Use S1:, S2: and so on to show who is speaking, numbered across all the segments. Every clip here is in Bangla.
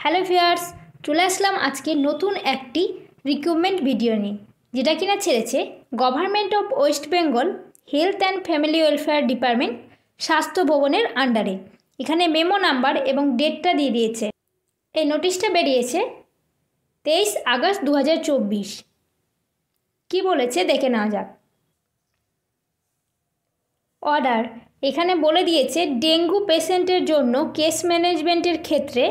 S1: হ্যালো ভিউয়ার্স, চলে আসলাম আজকে নতুন একটি রিক্রুটমেন্ট ভিডিও নিয়ে, যেটা কিনা ছেড়েছে government of West Bengal health and family welfare department স্বাস্থ্য ভবনের আন্ডারে। এখানে মেমো নাম্বার এবং ডেটটা দিয়ে দিয়েছে। এই নোটিশটা বেরিয়েছে 23 আগস্ট 2024। কি বলেছে দেখে নেওয়া যাক। অর্ডার এখানে বলে দিয়েছে ডেঙ্গু পেশেন্টের জন্য কেস ম্যানেজমেন্টের ক্ষেত্রে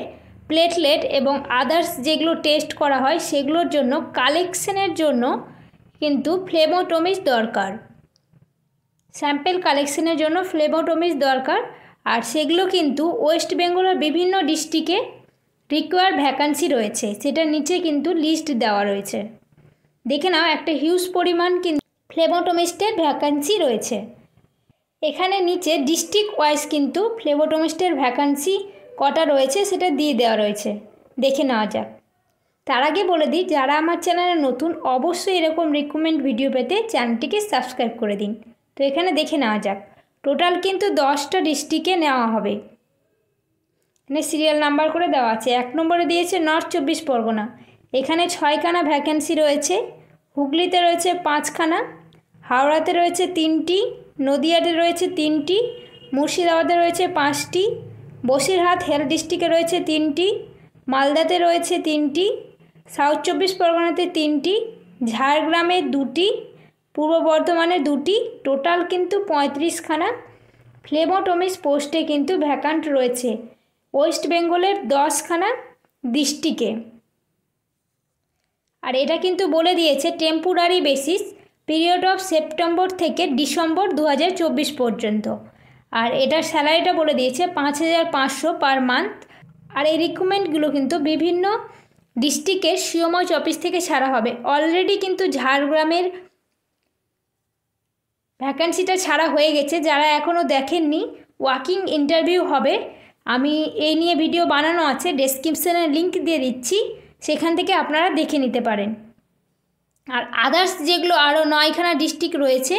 S1: প্লেটলেট এবং আদার্স যেগুলো টেস্ট করা হয় সেগুলোর জন্য কালেকশনের জন্য কিন্তু ফ্লেবোটমিস্ট দরকার। স্যাম্পেল কালেকশনের জন্য ফ্লেবোটমিস্ট দরকার, আর সেগুলো কিন্তু ওয়েস্ট বেঙ্গলের বিভিন্ন ডিস্ট্রিক্টে রিকোয়ার্ড ভ্যাকান্সি রয়েছে, সেটার নিচে কিন্তু লিস্ট দেওয়া রয়েছে। দেখে নাও একটা হিউজ পরিমাণ কিন্তু ফ্লেবোটমিস্টের ভ্যাকান্সি রয়েছে। এখানে নিচে ডিস্ট্রিক্ট ওয়াইজ কিন্তু ফ্লেবোটমিস্টের ভ্যাকান্সি কটা রয়েছে সেটা দিয়ে দেওয়া রয়েছে, দেখে নেওয়া যাক। তার আগে বলে দিই, যারা আমার চ্যানেলে নতুন অবশ্যই এরকম রিক্রুটমেন্ট ভিডিও পেতে চ্যানেলটিকে সাবস্ক্রাইব করে দিন। তো এখানে দেখে নেওয়া যাক, টোটাল কিন্তু 10টা ডিস্ট্রিক্টে নেওয়া হবে। এখানে সিরিয়াল নাম্বার করে দেওয়া আছে। 1 নম্বরে দিয়েছে নর্থ 24 পরগনা, এখানে 6খানা ভ্যাকেন্সি রয়েছে। হুগলিতে রয়েছে 5খানা, হাওড়াতে রয়েছে 3টি, নদিয়াতে রয়েছে 3টি, মুর্শিদাবাদে রয়েছে 5টি, বসিরহাট হেলথ ডিস্ট্রিক্টে রয়েছে 3টি, মালদাতে রয়েছে 3টি, সাউথ 24 পরগনাতে 3টি, ঝাড়গ্রামে 2টি, পূর্ব বর্ধমানে 2টি, টোটাল কিন্তু 35খানা ফ্লেবোটমিস্ট পোস্টে কিন্তু ভ্যাকান্ট রয়েছে ওয়েস্ট বেঙ্গলের 10খানা ডিস্ট্রিক্টে। আর এটা কিন্তু বলে দিয়েছে temporary basis, period of September থেকে ডিসেম্বর 2024 পর্যন্ত। আর এটার স্যালারিটা বলে দিয়েছে 5500 পার মান্থ। আর এই রিক্রুটমেন্টগুলো কিন্তু বিভিন্ন ডিস্ট্রিক্টের সিওমচ অফিস থেকে ছাড়া হবে। অলরেডি কিন্তু ঝাড়গ্রামের ভ্যাকান্সিটা ছাড়া হয়ে গেছে, যারা এখনও দেখেননি ওয়াকিং ইন্টারভিউ হবে। আমি এই নিয়ে ভিডিও বানানো আছে, ডেসক্রিপশানে লিঙ্ক দিয়ে দিচ্ছি, সেখান থেকে আপনারা দেখে নিতে পারেন। আর আদার্স যেগুলো আরও 9খানা ডিস্ট্রিক্ট রয়েছে,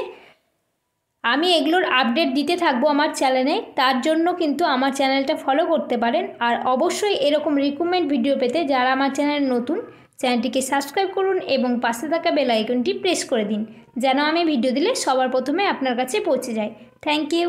S1: আমি এগুলোর আপডেট দিতে থাকবো আমার চ্যানেলে, তার জন্য কিন্তু আমার চ্যানেলটা ফলো করতে পারেন। আর অবশ্যই এরকম রিক্রুটমেন্ট ভিডিও পেতে যারা আমার চ্যানেলে নতুন, চ্যানেলটিকে সাবস্ক্রাইব করুন এবং পাশে থাকা বেল আইকনটি প্রেস করে দিন, যেন আমি ভিডিও দিলে সবার প্রথমে আপনার কাছে পৌঁছে যায়। Thank you.